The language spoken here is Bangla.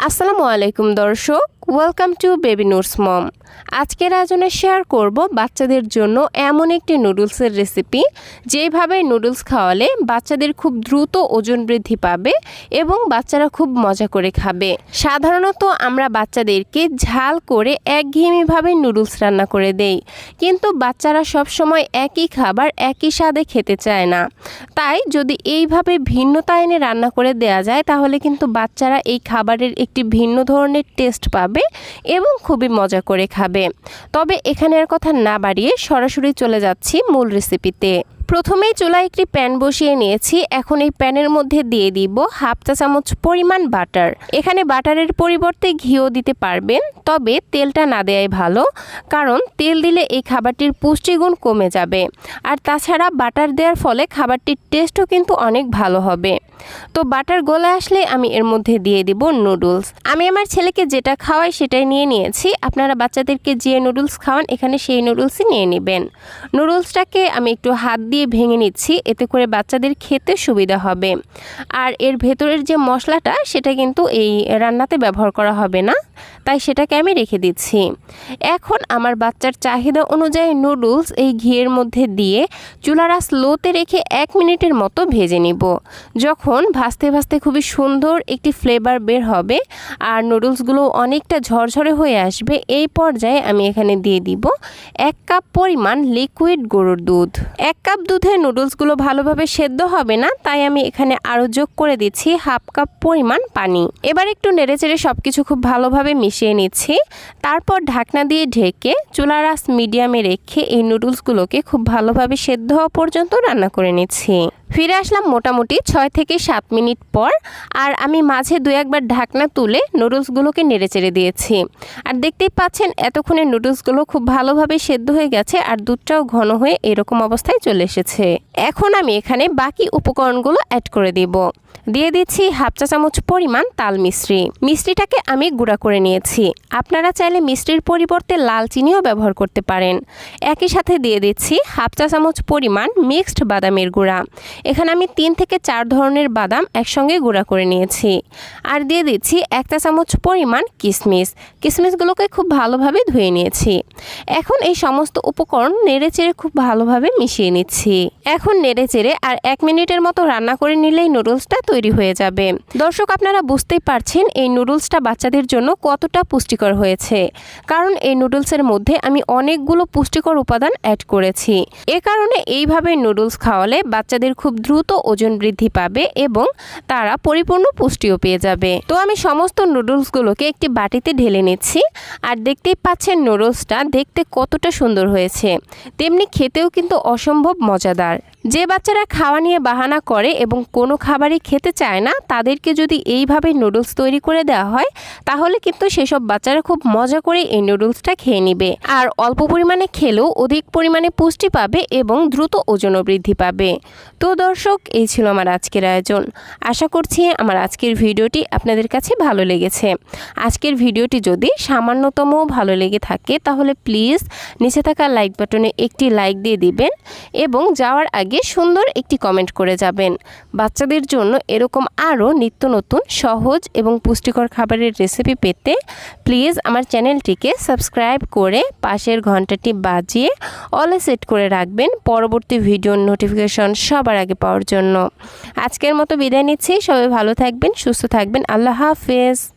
আসসালামু আলাইকুম দর্শক, ওয়েলকাম টু বেবি নুরস মম। আজকের আয়োজনে শেয়ার করব বাচ্চাদের জন্য এমন একটি নুডলসের রেসিপি যেভাবে নুডলস খাওয়ালে বাচ্চাদের খুব দ্রুত ওজন বৃদ্ধি পাবে এবং বাচ্চারা খুব মজা করে খাবে। সাধারণত আমরা বাচ্চাদেরকে ঝাল করে একঘেয়েমিভাবে নুডলস রান্না করে দেই, কিন্তু বাচ্চারা সব সময় একই খাবার একই স্বাদে খেতে চায় না। তাই যদি এইভাবে ভিন্নতা এনে রান্না করে দেয়া যায় তাহলে কিন্তু বাচ্চারা এই খাবারের একটি ভিন্ন ধরনের টেস্ট পাবে এবং খুবই মজা করে খাবে। তবে এখানে আর কথা না বাড়িয়ে সরাসরি চলে যাচ্ছি মূল রেসিপিতে। প্রথমেই চুলায় একটি প্যান বসিয়ে নিয়েছি। এখন এই প্যানের মধ্যে দিয়ে দিব হাফ চা চামচ পরিমাণ বাটার। এখানে বাটারের পরিবর্তে ঘিও দিতে পারবেন, তবে তেলটা না দেয়াই ভালো, কারণ তেল দিলে এই খাবারটির পুষ্টিগুণ কমে যাবে। আর তাছাড়া বাটার দেওয়ার ফলে খাবারটির টেস্টও কিন্তু অনেক ভালো হবে। তো বাটার গলে আসলে আমি এর মধ্যে দিয়ে দিব নুডলস। আমি আমার ছেলেকে যেটা খাওয়াই সেটাই নিয়ে নিয়েছি। আপনারা বাচ্চাদেরকে যে নুডলস খাওয়ান এখানে সেই নুডলসই নিয়ে নেবেন। নুডলসটাকে আমি একটু হাত দিয়ে ভেঙে নিচ্ছি, এতে করে বাচ্চাদের খেতে সুবিধা হবে। আর এর ভেতরের যে মশলাটা সেটা কিন্তু এই রান্নাতে ব্যবহার করা হবে না, তাই সেটাকে আমি রেখে দিচ্ছি। এখন আমার বাচ্চার চাহিদা অনুযায়ী নুডলস এই ঘিয়ের মধ্যে দিয়ে চুলার আঁচ লোতে রেখে 1 মিনিটের মতো ভেজে নিব। যখন ভাজতে ভাজতে খুবই সুন্দর একটি ফ্লেভার বের হবে আর নুডলসগুলো অনেকটা ঝরঝরে হয়ে আসবে, এই পর্যায়ে আমি এখানে দিয়ে দিব 1 কাপ পরিমাণ লিকুইড গরুর দুধ। 1 কাপ দুধে নুডলসগুলো ভালোভাবে সেদ্ধ হবে না, তাই আমি এখানে আরও যোগ করে দিচ্ছি হাফ কাপ পরিমাণ পানি। এবার একটু নেড়েচেড়ে সব কিছু খুব ভালোভাবে মিশিয়ে নিচ্ছি। তারপর ঢাকনা দিয়ে ঢেকে চুলার আঁচ মিডিয়ামে রেখে এই নুডলসগুলোকে খুব ভালোভাবে সেদ্ধ হওয়া পর্যন্ত রান্না করে নিচ্ছি। ফিরে আসলাম মোটামুটি 6 থেকে 7 মিনিট পর। আর আমি মাঝে 2-1 বার ঢাকনা তুলে নুডলসগুলোকে নেড়েচেড়ে দিয়েছি। আর দেখতেই পাচ্ছেন এতক্ষণে নুডলসগুলো খুব ভালোভাবে সেদ্ধ হয়ে গেছে আর দুধটাও ঘন হয়ে এরকম অবস্থায় চলে এসেছে। এখন আমি এখানে বাকি উপকরণগুলো অ্যাড করে দিব। দিয়ে দিচ্ছি হাফ চা চামচ পরিমাণ তাল মিশ্রি। মিষ্টিটাকে আমি গুঁড়া করে নিয়েছি। আপনারা চাইলে মিষ্টির পরিবর্তে লাল চিনিও ব্যবহার করতে পারেন। একই সাথে দিয়ে দিচ্ছি হাফ চা চামচ পরিমাণ মিক্সড বাদামের গুঁড়া। এখানে আমি 3 থেকে 4 ধরনের বাদাম একসঙ্গে গুঁড়া করে নিয়েছি। আর দিয়ে দিচ্ছি 1 চা চামচ পরিমাণ কিশমিশ। কিশমিশগুলোকে খুব ভালোভাবে ধুয়ে নিয়েছি। এখন এই সমস্ত উপকরণ নেড়েচেড়ে খুব ভালোভাবে মিশিয়ে নিচ্ছি। এখন নেড়েচেড়ে আর 1 মিনিটের মতো রান্না করে নিলেই নুডলসটা তৈরি হয়ে যাবে। দর্শক, আপনারা বুঝতেই পারছেন এই নুডলসটা বাচ্চাদের জন্য কতটা পুষ্টিকর হয়েছে, কারণ এই নুডলসের মধ্যে আমি অনেকগুলো পুষ্টিকর উপাদান অ্যাড করেছি। এ কারণে এইভাবে নুডলস খাওয়ালে বাচ্চাদের খুব দ্রুত ওজন বৃদ্ধি পাবে এবং তারা পরিপূর্ণ পুষ্টিও পেয়ে যাবে। তো আমি সমস্ত নুডলসগুলোকে একটি বাটিতে ঢেলে নিচ্ছি। আর দেখতেই পাচ্ছেন নুডলসটা দেখতে কতটা সুন্দর হয়েছে, তেমনি খেতেও কিন্তু অসম্ভব মজাদার। যে বাচ্চারা খাওয়া নিয়ে বাহানা করে এবং কোনো খাবারই খেতে চায় না, তাদেরকে যদি এইভাবে নুডলস তৈরি করে দেওয়া হয় তাহলে কিন্তু সেসব বাচ্চারা খুব মজা করে এই নুডলসটা খেয়ে নেবে আর অল্প পরিমাণে খেলেও অধিক পরিমাণে পুষ্টি পাবে এবং দ্রুত ওজনও বৃদ্ধি পাবে। তো দর্শক, এই ছিল আমার আজকের আয়োজন। আশা করছি আমার আজকের ভিডিওটি আপনাদের কাছে ভালো লেগেছে। আজকের ভিডিওটি যদি সামান্যতম ভালো লেগে থাকে তাহলে প্লিজ নিচে থাকা লাইক বাটনে একটি লাইক দিয়ে দিবেন এবং যাওয়ার আগে সুন্দর একটি কমেন্ট করে যাবেন। বাচ্চাদের জন্য এরকম আরও নিত্য নতুন সহজ এবং পুষ্টিকর খাবারের রেসিপি পেতে প্লিজ আমার চ্যানেলটিকে সাবস্ক্রাইব করে পাশের ঘন্টাটি বাজিয়ে অলে সেট করে রাখবেন পরবর্তী ভিডিওর নোটিফিকেশন সবার আগে পাওয়ার জন্য। আজকের মতো বিদায় নিচ্ছি। সবাই ভালো থাকবেন, সুস্থ থাকবেন। আল্লাহ হাফেজ।